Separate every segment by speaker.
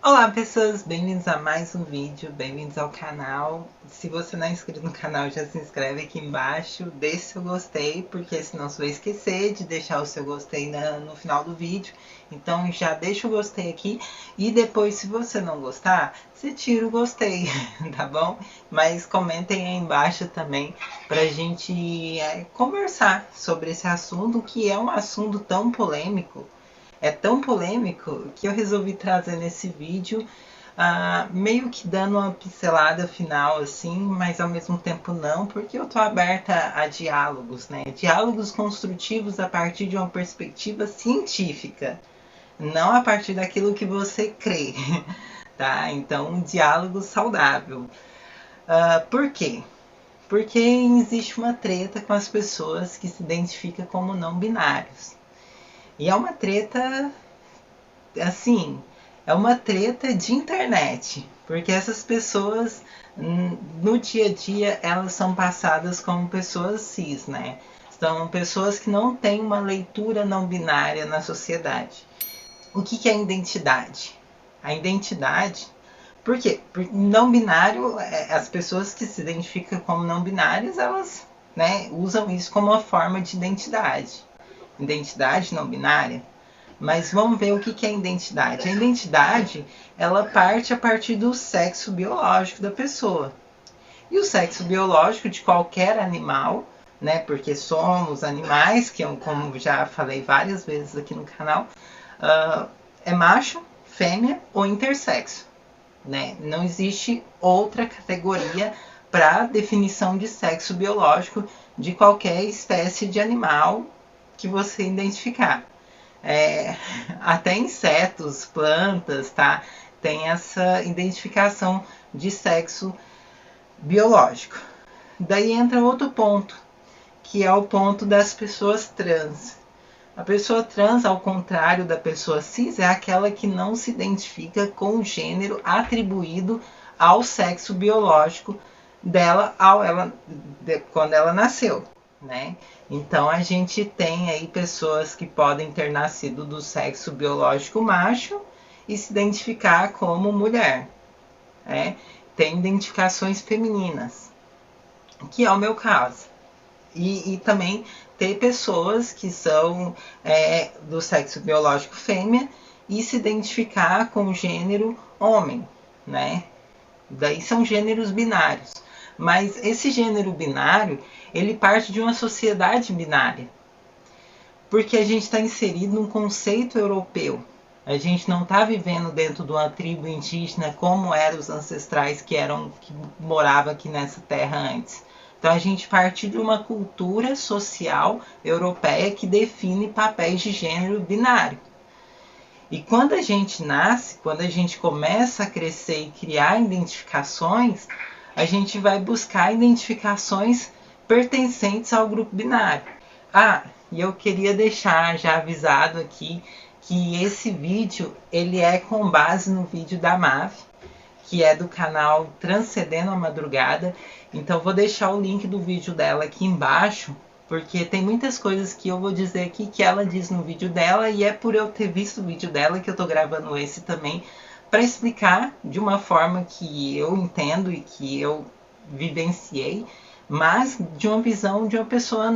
Speaker 1: Olá pessoas, bem-vindos a mais um vídeo, bem-vindos ao canal. Se você não é inscrito no canal, já se inscreve aqui embaixo, deixe seu gostei, porque senão você vai esquecer de deixar o seu gostei no final do vídeo. Então já deixa o gostei aqui e depois, se você não gostar, você tira o gostei, tá bom? Mas comentem aí embaixo também pra gente conversar sobre esse assunto, que é um assunto tão polêmico. É tão polêmico que eu resolvi trazer nesse vídeo, meio que dando uma pincelada final assim, mas ao mesmo tempo não, porque eu tô aberta a diálogos, né? Diálogos construtivos a partir de uma perspectiva científica, não a partir daquilo que você crê, tá? Então, um diálogo saudável. Por quê? Porque existe uma treta com as pessoas que se identificam como não binários. E é uma treta, assim, é uma treta de internet, porque essas pessoas no dia a dia elas são passadas como pessoas cis, né? São pessoas que não têm uma leitura não binária na sociedade. O que é identidade? A identidade, por quê? Porque não binário, as pessoas que se identificam como não binárias, elas, né, usam isso como uma forma de identidade. Identidade não binária. Mas vamos ver o que é identidade. A identidade, ela parte a partir do sexo biológico da pessoa. E o sexo biológico de qualquer animal, né? Porque somos animais, que eu, como já falei várias vezes aqui no canal, é macho, fêmea ou intersexo, né? Não existe outra categoria para definição de sexo biológico de qualquer espécie de animal que você identificar. Até insetos, plantas, tá? Tem essa identificação de sexo biológico. Daí entra outro ponto, que é o ponto das pessoas trans. A pessoa trans, ao contrário da pessoa cis, é aquela que não se identifica com o gênero atribuído ao sexo biológico dela quando ela nasceu, né? Então a gente tem aí pessoas que podem ter nascido do sexo biológico macho e se identificar como mulher, né? Tem identificações femininas, que é o meu caso. E também ter pessoas que são do sexo biológico fêmea e se identificar com o gênero homem, né? Daí são gêneros binários. Mas esse gênero binário, ele parte de uma sociedade binária. Porque a gente está inserido num conceito europeu. A gente não está vivendo dentro de uma tribo indígena como eram os ancestrais que moravam aqui nessa terra antes. Então a gente parte de uma cultura social europeia que define papéis de gênero binário. E quando a gente nasce, quando a gente começa a crescer e criar identificações, a gente vai buscar identificações pertencentes ao grupo binário. E eu queria deixar já avisado aqui que esse vídeo ele é com base no vídeo da Mav, que é do canal Transcendendo a Madrugada. Então vou deixar o link do vídeo dela aqui embaixo, porque tem muitas coisas que eu vou dizer aqui que ela diz no vídeo dela, e é por eu ter visto o vídeo dela que eu tô gravando esse também, para explicar de uma forma que eu entendo e que eu vivenciei, mas de uma visão de uma pessoa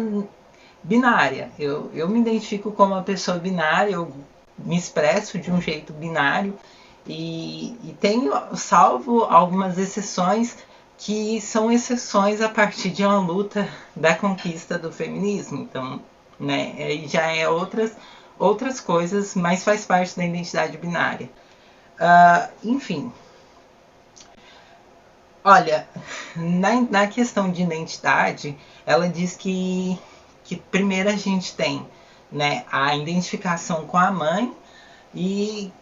Speaker 1: binária. Eu me identifico como uma pessoa binária, eu me expresso de um jeito binário, e tenho, salvo algumas exceções, que são exceções a partir de uma luta da conquista do feminismo. Então, né, aí já é outras coisas, mas faz parte da identidade binária. Enfim, olha, na questão de identidade, ela diz que primeiro a gente tem, né, a identificação com a mãe, e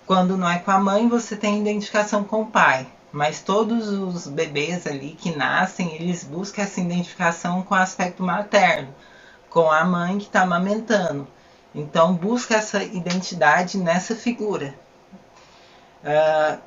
Speaker 1: quando não é com a mãe, você tem identificação com o pai. Mas todos os bebês ali que nascem, eles buscam essa identificação com o aspecto materno, com a mãe que está amamentando. Então busca essa identidade nessa figura.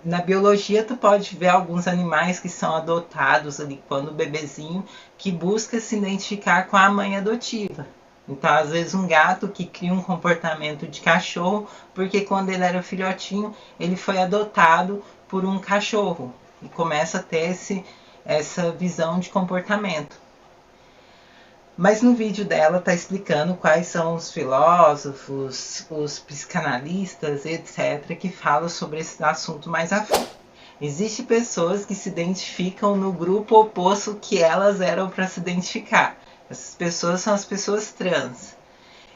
Speaker 1: Na biologia tu pode ver alguns animais que são adotados ali quando bebezinho, que busca se identificar com a mãe adotiva, Então, às vezes, um gato que cria um comportamento de cachorro, porque quando ele era filhotinho, ele foi adotado por um cachorro e começa a ter essa visão de comportamento. Mas no vídeo dela está explicando quais são os filósofos, os psicanalistas, etc., que falam sobre esse assunto mais a fundo. Existem pessoas que se identificam no grupo oposto que elas eram para se identificar. Essas pessoas são as pessoas trans.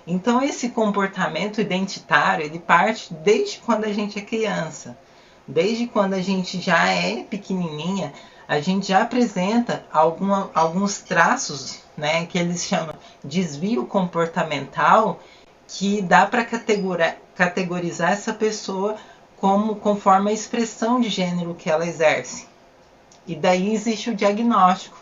Speaker 1: Então esse comportamento identitário, ele parte desde quando a gente é criança. Desde quando a gente já é pequenininha, a gente já apresenta alguns traços, né, que eles chamam de desvio comportamental, que dá para categorizar essa pessoa conforme a expressão de gênero que ela exerce. E daí existe o diagnóstico.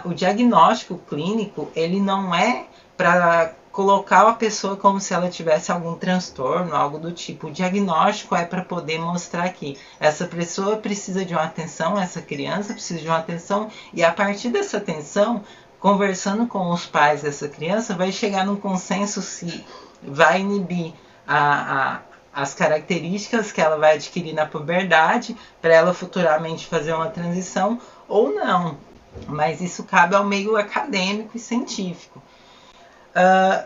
Speaker 1: O diagnóstico clínico, ele não é para colocar a pessoa como se ela tivesse algum transtorno, algo do tipo. O diagnóstico é para poder mostrar que essa pessoa precisa de uma atenção, essa criança precisa de uma atenção, e a partir dessa atenção, conversando com os pais dessa criança, vai chegar num consenso se vai inibir as características que ela vai adquirir na puberdade para ela futuramente fazer uma transição ou não. Mas isso cabe ao meio acadêmico e científico.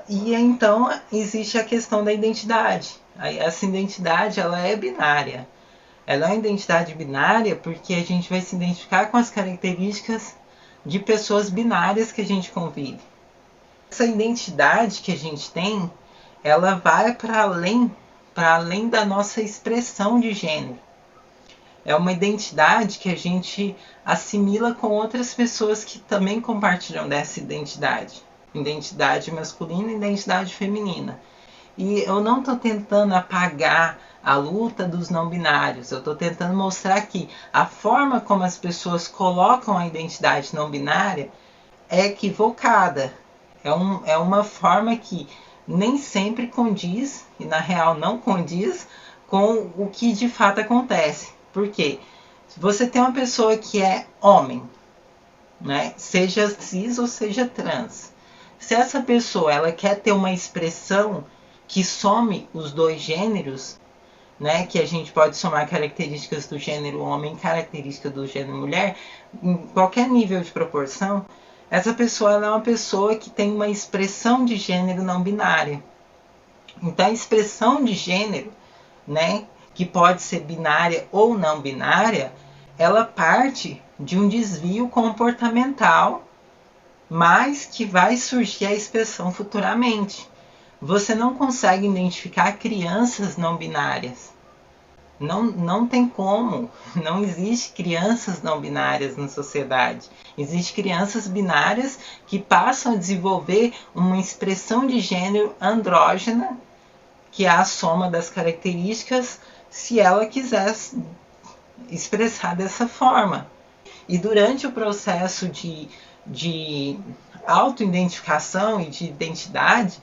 Speaker 1: E então existe a questão da identidade. Essa identidade, ela é binária. Ela é uma identidade binária porque a gente vai se identificar com as características de pessoas binárias que a gente convive. Essa identidade que a gente tem, ela vai para além da nossa expressão de gênero. É uma identidade que a gente assimila com outras pessoas que também compartilham dessa identidade. Identidade masculina e identidade feminina. E eu não estou tentando apagar a luta dos não binários. Eu estou tentando mostrar que a forma como as pessoas colocam a identidade não binária é equivocada. É uma forma que nem sempre condiz, e na real não condiz, com o que de fato acontece. Por quê? Se você tem uma pessoa que é homem, né, seja cis ou seja trans, se essa pessoa ela quer ter uma expressão que some os dois gêneros, né, que a gente pode somar características do gênero homem e características do gênero mulher, em qualquer nível de proporção, essa pessoa ela é uma pessoa que tem uma expressão de gênero não binária. Então a expressão de gênero, né, que pode ser binária ou não binária, ela parte de um desvio comportamental, mas que vai surgir a expressão futuramente. Você não consegue identificar crianças não binárias. Não tem como. Não existe crianças não binárias na sociedade. Existem crianças binárias que passam a desenvolver uma expressão de gênero andrógena, que é a soma das características, se ela quiser expressar dessa forma. E durante o processo de autoidentificação e de identidade,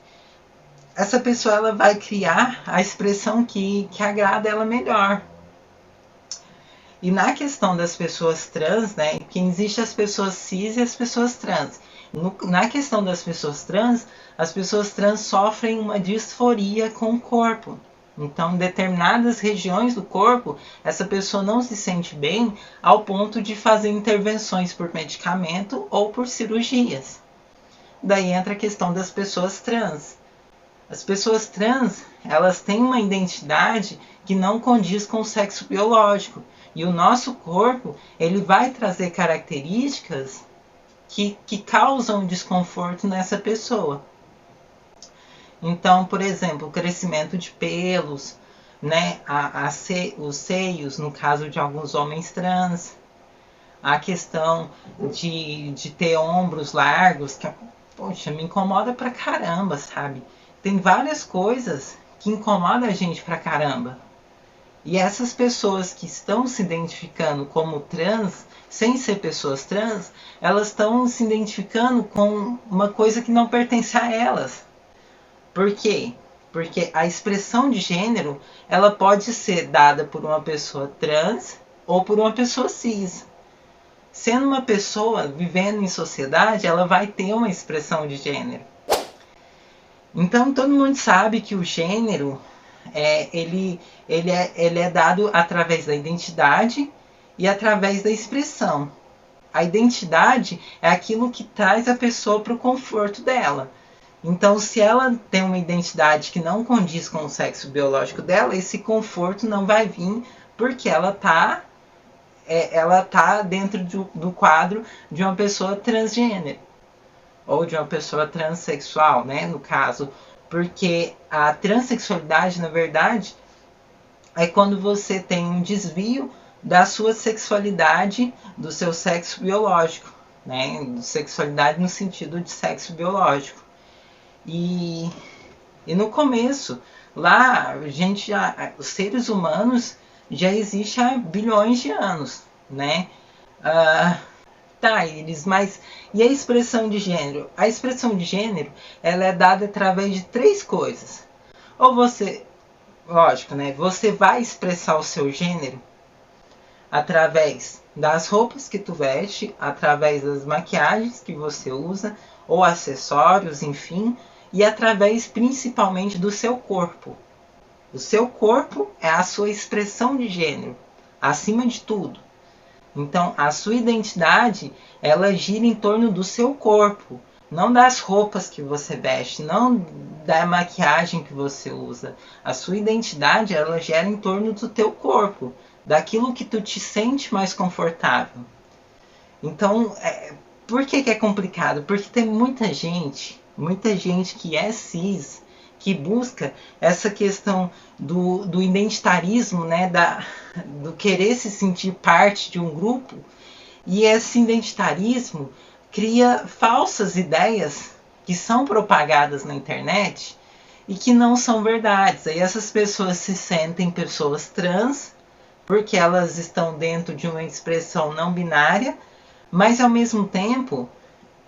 Speaker 1: essa pessoa ela vai criar a expressão que agrada ela melhor. E na questão das pessoas trans, né, que existem as pessoas cis e as pessoas trans. Na questão das pessoas trans, as pessoas trans sofrem uma disforia com o corpo. Então, em determinadas regiões do corpo, essa pessoa não se sente bem ao ponto de fazer intervenções por medicamento ou por cirurgias. Daí entra a questão das pessoas trans. As pessoas trans, elas têm uma identidade que não condiz com o sexo biológico. E o nosso corpo, ele vai trazer características que causam desconforto nessa pessoa. Então, por exemplo, o crescimento de pelos, né, os seios, no caso de alguns homens trans, a questão de ter ombros largos, que, poxa, me incomoda pra caramba, sabe? Tem várias coisas que incomodam a gente pra caramba. E essas pessoas que estão se identificando como trans, sem ser pessoas trans, elas estão se identificando com uma coisa que não pertence a elas. Por quê? Porque a expressão de gênero, ela pode ser dada por uma pessoa trans ou por uma pessoa cis. Sendo uma pessoa vivendo em sociedade, ela vai ter uma expressão de gênero. Então todo mundo sabe que o gênero ele é dado através da identidade e através da expressão. A identidade é aquilo que traz a pessoa para o conforto dela. Então, se ela tem uma identidade que não condiz com o sexo biológico dela, esse conforto não vai vir porque ela tá dentro do quadro de uma pessoa transgênero ou de uma pessoa transexual, né, no caso, porque a transexualidade, na verdade, é quando você tem um desvio da sua sexualidade, do seu sexo biológico, né, sexualidade no sentido de sexo biológico. E no começo, lá, os seres humanos já existem há bilhões de anos, né? Mas e a expressão de gênero? A expressão de gênero, ela é dada através de três coisas. Ou você, lógico, né? Você vai expressar o seu gênero através das roupas que tu veste, através das maquiagens que você usa, ou acessórios, enfim, e através principalmente do seu corpo. O seu corpo é a sua expressão de gênero, acima de tudo. Então, a sua identidade, ela gira em torno do seu corpo, não das roupas que você veste, não da maquiagem que você usa. A sua identidade, ela gira em torno do teu corpo, daquilo que tu te sente mais confortável. Então, por que é complicado? Porque tem muita gente que é cis, que busca essa questão do identitarismo, né, do querer se sentir parte de um grupo, e esse identitarismo cria falsas ideias que são propagadas na internet e que não são verdades. Aí essas pessoas se sentem pessoas trans porque elas estão dentro de uma expressão não binária, mas ao mesmo tempo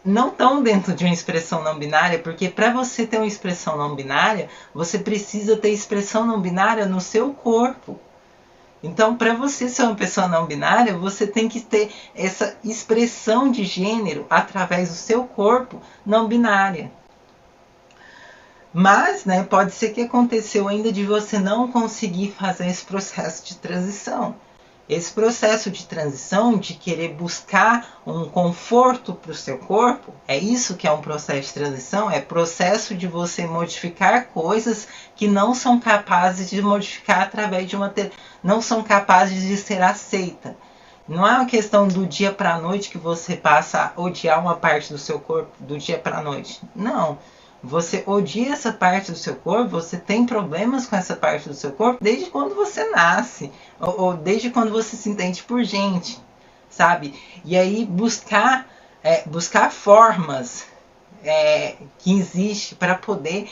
Speaker 1: não estão dentro de uma expressão não binária, porque para você ter uma expressão não binária, você precisa ter expressão não binária no seu corpo. Então, para você ser uma pessoa não binária, você tem que ter essa expressão de gênero através do seu corpo não binária. Mas, né, pode ser que aconteceu ainda de você não conseguir fazer esse processo de transição. Esse processo de transição, de querer buscar um conforto para o seu corpo, é isso que é um processo de transição, é processo de você modificar coisas que não são capazes de modificar através de não são capazes de ser aceita. Não é uma questão do dia para a noite que você passa a odiar uma parte do seu corpo do dia para a noite. Não. Você odia essa parte do seu corpo, você tem problemas com essa parte do seu corpo desde quando você nasce, ou desde quando você se entende por gente, sabe? E aí buscar formas que existem para poder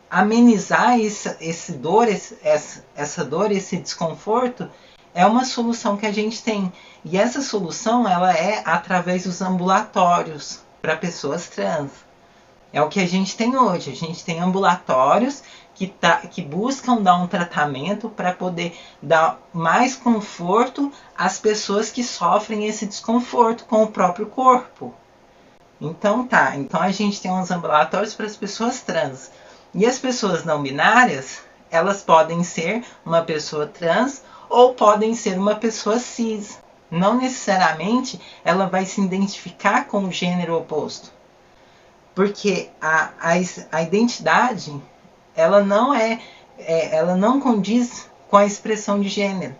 Speaker 1: amenizar essa dor, esse desconforto, é uma solução que a gente tem. E essa solução, ela é através dos ambulatórios para pessoas trans. É o que a gente tem hoje. A gente tem ambulatórios que buscam dar um tratamento para poder dar mais conforto às pessoas que sofrem esse desconforto com o próprio corpo. Então a gente tem uns ambulatórios para as pessoas trans. E as pessoas não binárias, elas podem ser uma pessoa trans ou podem ser uma pessoa cis. Não necessariamente ela vai se identificar com o gênero oposto. Porque a identidade, ela não condiz com a expressão de gênero.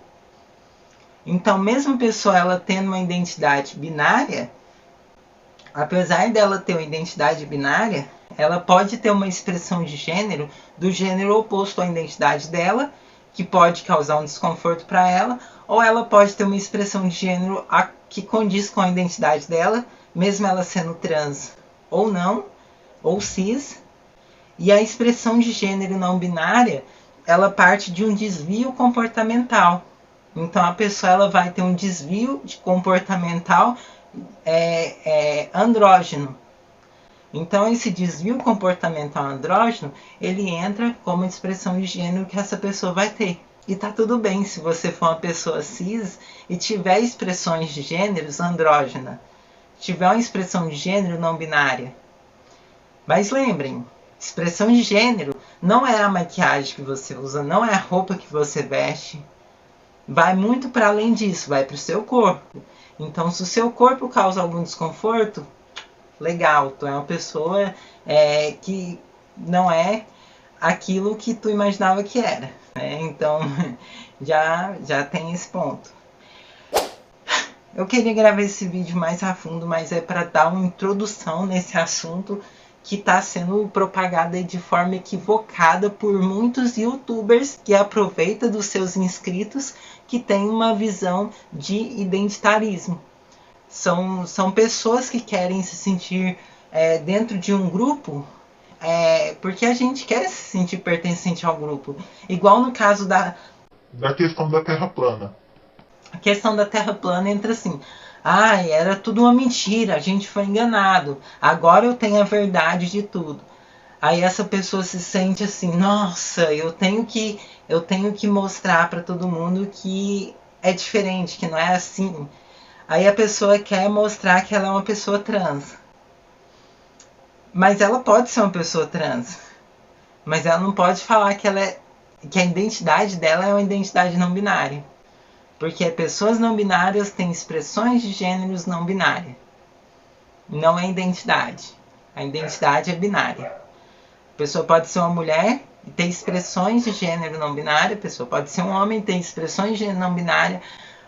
Speaker 1: Então, mesmo a pessoa ela tendo uma identidade binária, apesar dela ter uma identidade binária, ela pode ter uma expressão de gênero do gênero oposto à identidade dela, que pode causar um desconforto para ela, ou ela pode ter uma expressão de gênero que condiz com a identidade dela, mesmo ela sendo trans ou não, ou cis. E a expressão de gênero não binária, ela parte de um desvio comportamental. Então a pessoa ela vai ter um desvio comportamental andrógeno. Então esse desvio comportamental andrógeno, ele entra como expressão de gênero que essa pessoa vai ter. E tá tudo bem se você for uma pessoa cis e tiver expressões de gêneros andrógena, tiver uma expressão de gênero não binária. Mas lembrem, Expressão de gênero não é a maquiagem que você usa, não é a roupa que você veste. Vai muito para além disso, vai para o seu corpo. Então, se o seu corpo causa algum desconforto, legal, tu é uma pessoa que não é aquilo que tu imaginava que era, né? Então, já tem esse ponto. Eu queria gravar esse vídeo mais a fundo, mas é para dar uma introdução nesse assunto que está sendo propagado de forma equivocada por muitos youtubers que aproveitam dos seus inscritos que têm uma visão de identitarismo. São pessoas que querem se sentir dentro de um grupo porque a gente quer se sentir pertencente ao grupo. Igual no caso da
Speaker 2: questão da Terra plana.
Speaker 1: A questão da Terra plana entra assim: ai, era tudo uma mentira, a gente foi enganado, agora eu tenho a verdade de tudo. Aí essa pessoa se sente assim: nossa, eu tenho que mostrar para todo mundo que é diferente, que não é assim. Aí a pessoa quer mostrar que ela é uma pessoa trans. Mas ela pode ser uma pessoa trans. Mas ela não pode falar que a identidade dela é uma identidade não binária. Porque pessoas não binárias têm expressões de gêneros não binárias. Não é identidade. A identidade é binária. A pessoa pode ser uma mulher e ter expressões de gênero não binário. A pessoa pode ser um homem e ter expressões de gênero não binário.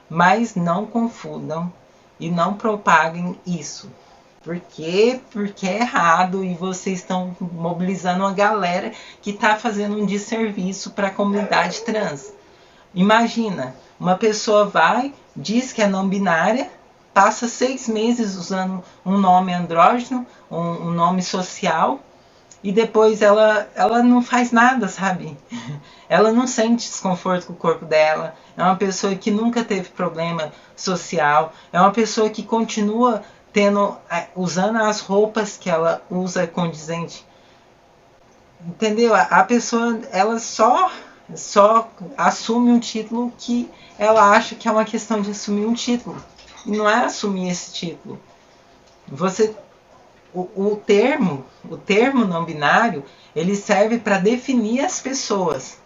Speaker 1: Mas não confundam e não propaguem isso. Porque é errado e vocês estão mobilizando uma galera que está fazendo um desserviço para a comunidade trans. Imagina, uma pessoa vai, diz que é não binária, passa 6 meses usando um nome andrógeno, um nome social, e depois ela não faz nada, sabe? Ela não sente desconforto com o corpo dela, é uma pessoa que nunca teve problema social, é uma pessoa que continua usando as roupas que ela usa condizente. Entendeu? A pessoa, ela só assume um título que ela acha que é uma questão de assumir um título. E não é assumir esse título. O termo não binário, ele serve para definir as pessoas.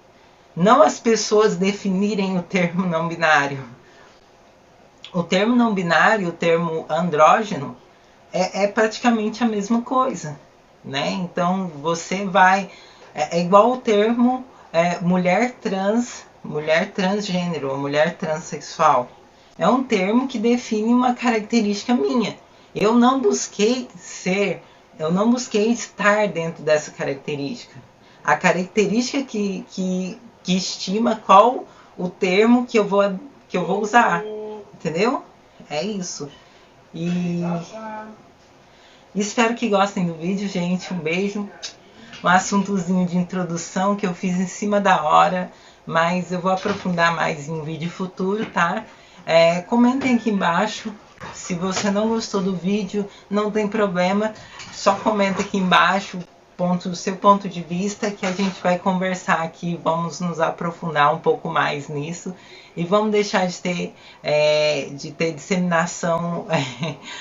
Speaker 1: Não as pessoas definirem o termo não binário. O termo não binário, o termo andrógeno, é praticamente a mesma coisa, né? Então você vai... É igual o termo mulher transgênero, ou mulher transexual. É um termo que define uma característica minha. Eu não busquei estar dentro dessa característica. A característica que estima qual o termo que eu vou usar. Entendeu? É isso. E espero que gostem do vídeo, gente. Um beijo. Um assuntozinho de introdução que eu fiz em cima da hora, mas eu vou aprofundar mais em um vídeo futuro, tá? Comentem aqui embaixo. Se você não gostou do vídeo, não tem problema. Só comenta aqui embaixo o seu ponto de vista, que a gente vai conversar aqui, vamos nos aprofundar um pouco mais nisso e vamos deixar de ter disseminação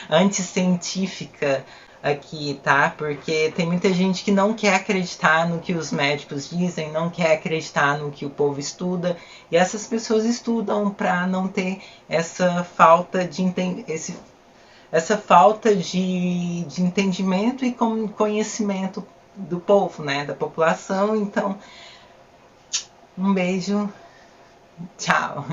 Speaker 1: anticientífica aqui, tá? Porque tem muita gente que não quer acreditar no que os médicos dizem, não quer acreditar no que o povo estuda, e essas pessoas estudam para não ter essa falta de entendimento e conhecimento do povo, né, da população. Então, um beijo, tchau.